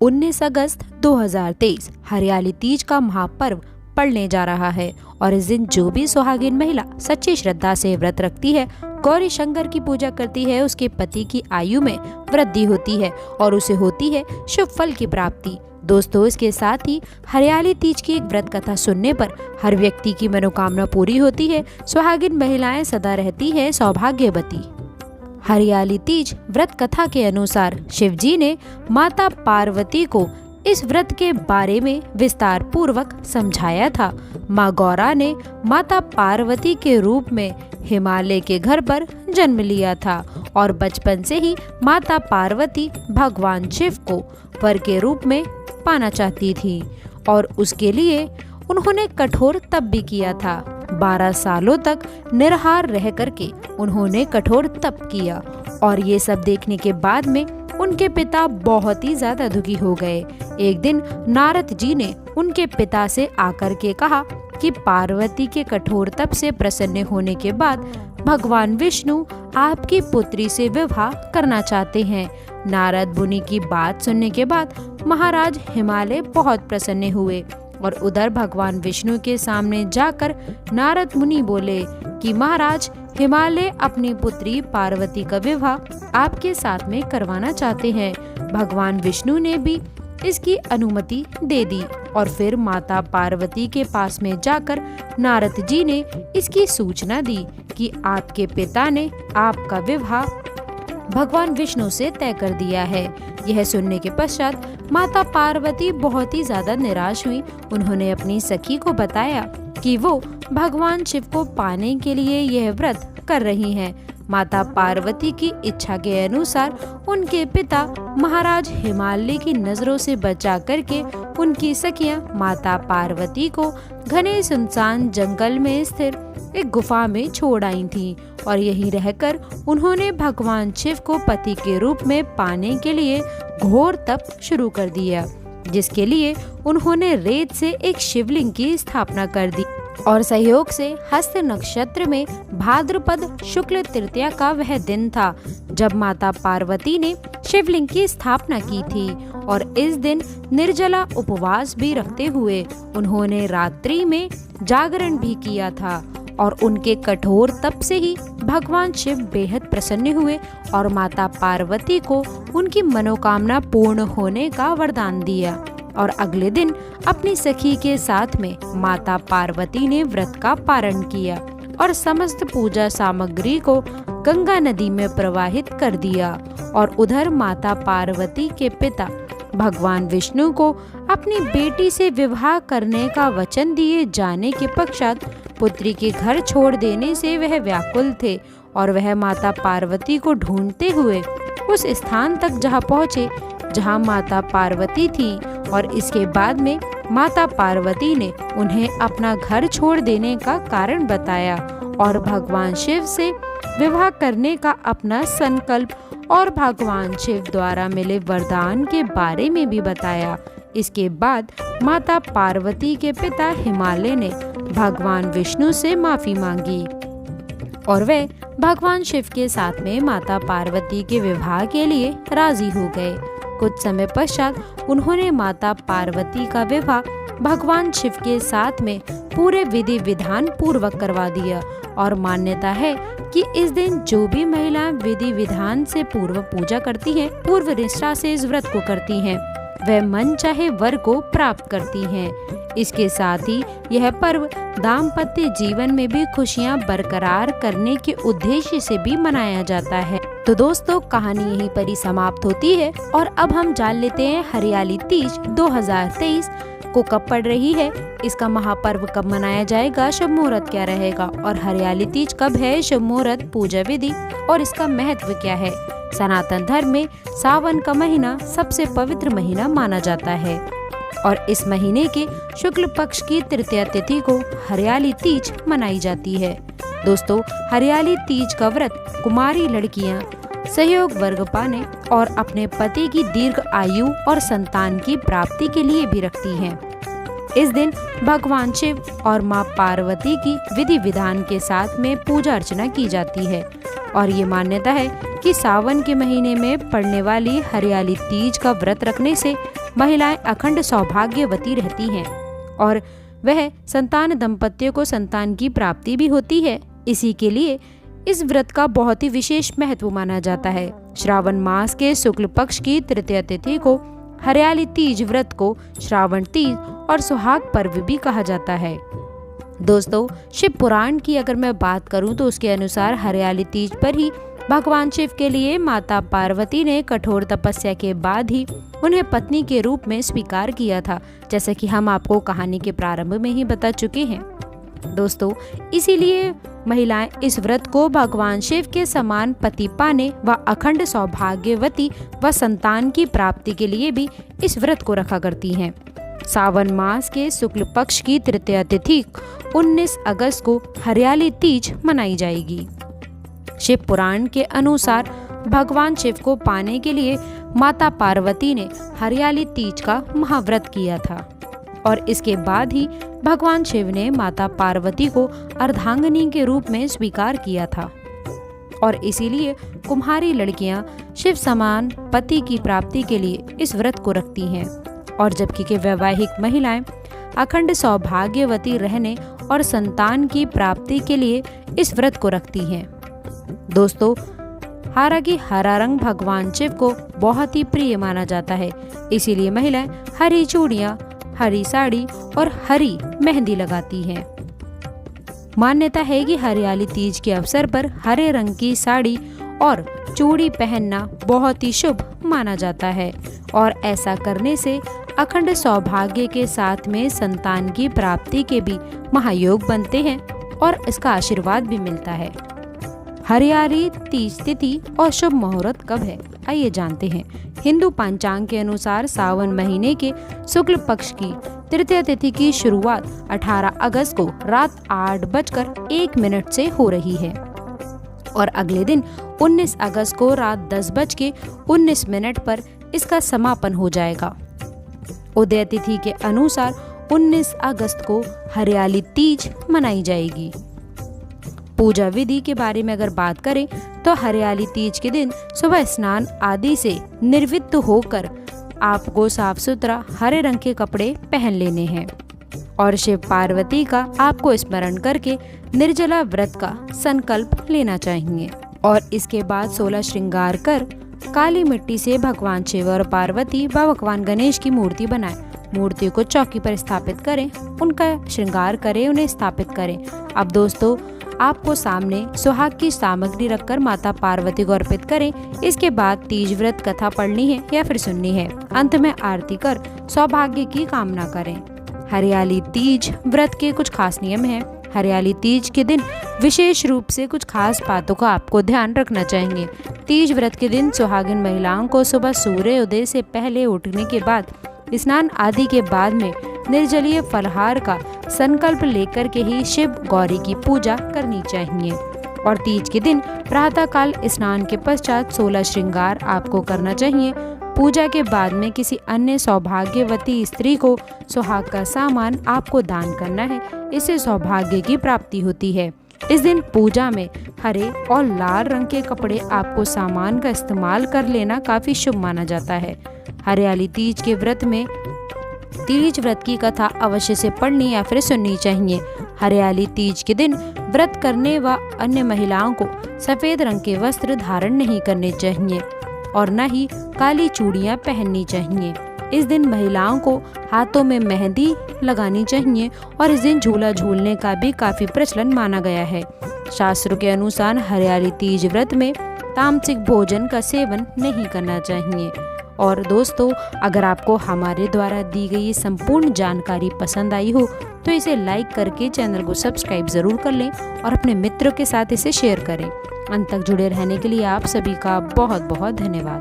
19 अगस्त 2023 हरियाली तीज का महापर्व पड़ने जा रहा है और इस दिन जो भी सुहागिन महिला सच्ची श्रद्धा से व्रत रखती है, गौरी शंकर की पूजा करती है, उसके पति की आयु में वृद्धि होती है और उसे होती है शुभ फल की प्राप्ति। दोस्तों, इसके साथ ही हरियाली तीज की एक व्रत कथा सुनने पर हर व्यक्ति की मनोकामना पूरी होती है। सुहागिन महिलाएं सदा रहती है सौभाग्यवती। हरियाली तीज व्रत कथा के अनुसार शिव जी ने माता पार्वती को इस व्रत के बारे में विस्तार पूर्वक समझाया था। माँ गौरा ने माता पार्वती के रूप में हिमालय के घर पर जन्म लिया था और बचपन से ही माता पार्वती भगवान शिव को वर के रूप में पाना चाहती थी और उसके लिए उन्होंने कठोर तप भी किया था। 12 सालों तक निराहार रह करके उन्होंने कठोर तप किया और ये सब देखने के बाद में उनके पिता बहुत ही ज्यादा दुखी हो गए। एक दिन नारद जी ने उनके पिता से आकर के कहा कि पार्वती के कठोर तप से प्रसन्न होने के बाद भगवान विष्णु आपकी पुत्री से विवाह करना चाहते हैं। नारद मुनि की बात सुनने के बाद महाराज हिमालय बहुत प्रसन्न हुए और उधर भगवान विष्णु के सामने जाकर नारद मुनि बोले कि महाराज, हिमालय अपनी पुत्री पार्वती का विवाह आपके साथ में करवाना चाहते हैं। भगवान विष्णु ने भी इसकी अनुमति दे दी और फिर माता पार्वती के पास में जाकर नारद जी ने इसकी सूचना दी कि आपके पिता ने आपका विवाह भगवान विष्णु से तय कर दिया है। यह सुनने के पश्चात माता पार्वती बहुत ही ज्यादा निराश हुई। उन्होंने अपनी सखी को बताया कि वो भगवान शिव को पाने के लिए यह व्रत कर रही हैं। माता पार्वती की इच्छा के अनुसार उनके पिता महाराज हिमालय की नजरों से बचा करके उनकी सखियां माता पार्वती को घने सुनसान जंगल में स्थिर एक गुफा में छोड़ आई थीं और यहीं रहकर उन्होंने भगवान शिव को पति के रूप में पाने के लिए घोर तप शुरू कर दिया, जिसके लिए उन्होंने रेत से एक शिवलिंग की स्थापना कर दी और सहयोग से हस्त नक्षत्र में भाद्रपद शुक्ल तृतीया का वह दिन था जब माता पार्वती ने शिवलिंग की स्थापना की थी और इस दिन निर्जला उपवास भी रखते हुए उन्होंने रात्रि में जागरण भी किया था और उनके कठोर तप से ही भगवान शिव बेहद प्रसन्न हुए और माता पार्वती को उनकी मनोकामना पूर्ण होने का वरदान दिया और अगले दिन अपनी सखी के साथ में माता पार्वती ने व्रत का पारण किया और समस्त पूजा सामग्री को गंगा नदी में प्रवाहित कर दिया और उधर माता पार्वती के पिता भगवान विष्णु को अपनी बेटी से विवाह करने का वचन दिए जाने के पश्चात पुत्री के घर छोड़ देने से वह व्याकुल थे और वह माता पार्वती को ढूंढते हुए उस स्थान तक जहां पहुंचे जहां माता पार्वती थी और इसके बाद में माता पार्वती ने उन्हें अपना घर छोड़ देने का कारण बताया और भगवान शिव से विवाह करने का अपना संकल्प और भगवान शिव द्वारा मिले वरदान के बारे में भी बताया। इसके बाद माता पार्वती के पिता हिमालय ने भगवान विष्णु से माफी मांगी और वे भगवान शिव के साथ में माता पार्वती के विवाह के लिए राजी हो गए। कुछ समय पश्चात उन्होंने माता पार्वती का विवाह भगवान शिव के साथ में पूरे विधि विधान पूर्वक करवा दिया और मान्यता है कि इस दिन जो भी महिलाएं विधि विधान से पूर्व पूजा करती हैं, पूर्व निष्ठा से इस व्रत को करती हैं, वह मन चाहे वर को प्राप्त करती हैं। इसके साथ ही यह पर्व दाम्पत्य जीवन में भी खुशियां बरकरार करने के उद्देश्य से भी मनाया जाता है। तो दोस्तों, कहानी यहीं पर ही समाप्त होती है और अब हम जान लेते हैं हरियाली तीज 2023 को कब पड़ रही है, इसका महापर्व कब मनाया जाएगा, शुभ मुहूर्त क्या रहेगा और हरियाली तीज कब है, शुभ मुहूर्त, पूजा विधि और इसका महत्व क्या है। सनातन धर्म में सावन का महीना सबसे पवित्र महीना माना जाता है और इस महीने के शुक्ल पक्ष की तृतीया तिथि को हरियाली तीज मनाई जाती है। दोस्तों, हरियाली तीज का व्रत कुमारी लड़कियां सहयोग वर्ग पाने और अपने पति की दीर्घ आयु और संतान की प्राप्ति के लिए भी रखती हैं। इस दिन भगवान शिव और माँ पार्वती की विधि विधान के साथ में पूजा अर्चना की जाती है और ये मान्यता है कि सावन के महीने में पड़ने वाली हरियाली तीज का व्रत रखने से महिलाएं अखंड सौभाग्यवती रहती हैं और वह संतान दंपतियों को संतान की प्राप्ति भी होती है। इसी के लिए इस व्रत का बहुत ही विशेष महत्व माना जाता है। श्रावण मास के शुक्ल पक्ष की तृतीया तिथि को हरियाली तीज व्रत को श्रावण तीज और सुहाग पर्व भी कहा जाता है। दोस्तों, शिव पुराण की अगर मैं बात करूं तो उसके अनुसार हरियाली तीज पर ही भगवान शिव के लिए माता पार्वती ने कठोर तपस्या के बाद ही उन्हें पत्नी के रूप में स्वीकार किया था, जैसे कि हम आपको कहानी के प्रारंभ में ही बता चुके हैं। दोस्तों, इसीलिए महिलाएं इस व्रत को भगवान शिव के समान पति पाने व अखंड सौभाग्यवती व संतान की प्राप्ति के लिए भी इस व्रत को रखा करती हैं। सावन मास के शुक्ल पक्ष की तृतीया तिथि 19 अगस्त को हरियाली तीज मनाई जाएगी। शिव पुराण के अनुसार भगवान शिव को पाने के लिए माता पार्वती ने हरियाली तीज का महाव्रत किया था और इसके बाद ही भगवान शिव ने माता पार्वती को अर्धांगिनी के रूप में स्वीकार किया था और इसीलिए कुम्हारी लड़कियां शिव समान पति की प्राप्ति के लिए इस व्रत को रखती हैं और जबकि के वैवाहिक महिलाएं अखंड सौभाग्यवती रहने और संतान की प्राप्ति के लिए इस व्रत को रखती हैं। दोस्तों, हालांकि हरा रंग भगवान शिव को बहुत ही प्रिय माना जाता है, इसीलिए महिलाएं हरी चूड़ियां, हरी साड़ी और हरी मेहंदी लगाती हैं। मान्यता है कि हरियाली तीज के अवसर पर हरे रंग की साड़ी और चूड़ी पहनना बहुत ही शुभ माना जाता है और ऐसा करने से अखंड सौभाग्य के साथ में संतान की प्राप्ति के भी महायोग बनते हैं और इसका आशीर्वाद भी मिलता है। हरियाली तीज तिथि और शुभ मुहूर्त कब है, आइए जानते हैं। हिंदू पंचांग के अनुसार सावन महीने के शुक्ल पक्ष की तृतीया तिथि की शुरुआत 18 अगस्त को रात 8:01 से हो रही है और अगले दिन 19 अगस्त को रात 10:19 पर इसका समापन हो जाएगा। उदय तिथि के अनुसार 19 अगस्त को हरियाली तीज मनाई जाएगी। पूजा विधि के बारे में अगर बात करें तो हरियाली तीज के दिन सुबह स्नान आदि से निर्वृत्त होकर आपको साफ सुथरा हरे रंग के कपड़े पहन लेने हैं और शिव पार्वती का आपको स्मरण करके निर्जला व्रत का संकल्प लेना चाहिए और इसके बाद 16 श्रृंगार कर काली मिट्टी से भगवान शिव और पार्वती व भगवान गणेश की मूर्ति बनाएं। मूर्ति को चौकी पर स्थापित करें, उनका श्रृंगार करें, उन्हें स्थापित करें। अब दोस्तों, आपको सामने सुहाग की सामग्री रखकर माता पार्वती को अर्पित करें। इसके बाद तीज व्रत कथा पढ़नी है या फिर सुननी है। अंत में आरती कर सौभाग्य की कामना करें। हरियाली तीज व्रत के कुछ खास नियम हैं। हरियाली तीज के दिन विशेष रूप से कुछ खास बातों का आपको ध्यान रखना चाहिए। तीज व्रत के दिन सुहागिन महिलाओं को सुबह सूर्योदय से पहले उठने के बाद स्नान आदि के बाद में निर्जलीय फलहार का संकल्प लेकर के ही शिव गौरी की पूजा करनी चाहिए और तीज के दिन प्रातः काल स्नान के पश्चात 16 श्रृंगार आपको करना चाहिए। पूजा के बाद में किसी अन्य सौभाग्यवती स्त्री को सुहाग का सामान आपको दान करना है, इससे सौभाग्य की प्राप्ति होती है। इस दिन पूजा में हरे और लाल रंग के कपड़े आपको सामान का इस्तेमाल कर लेना काफी शुभ माना जाता है। हरियाली तीज के व्रत में तीज व्रत की कथा अवश्य से पढ़नी या फिर सुननी चाहिए। हरियाली तीज के दिन व्रत करने व अन्य महिलाओं को सफेद रंग के वस्त्र धारण नहीं करने चाहिए और न ही काली चूड़ियां पहननी चाहिए। इस दिन महिलाओं को हाथों में मेहंदी लगानी चाहिए और इस दिन झूला झूलने का भी काफी प्रचलन माना गया है। शास्त्रों के अनुसार हरियाली तीज व्रत में तामसिक भोजन का सेवन नहीं करना चाहिए। और दोस्तों, अगर आपको हमारे द्वारा दी गई संपूर्ण जानकारी पसंद आई हो तो इसे लाइक करके चैनल को सब्सक्राइब जरूर कर लें और अपने मित्रों के साथ इसे शेयर करें। अंत तक जुड़े रहने के लिए आप सभी का बहुत बहुत धन्यवाद।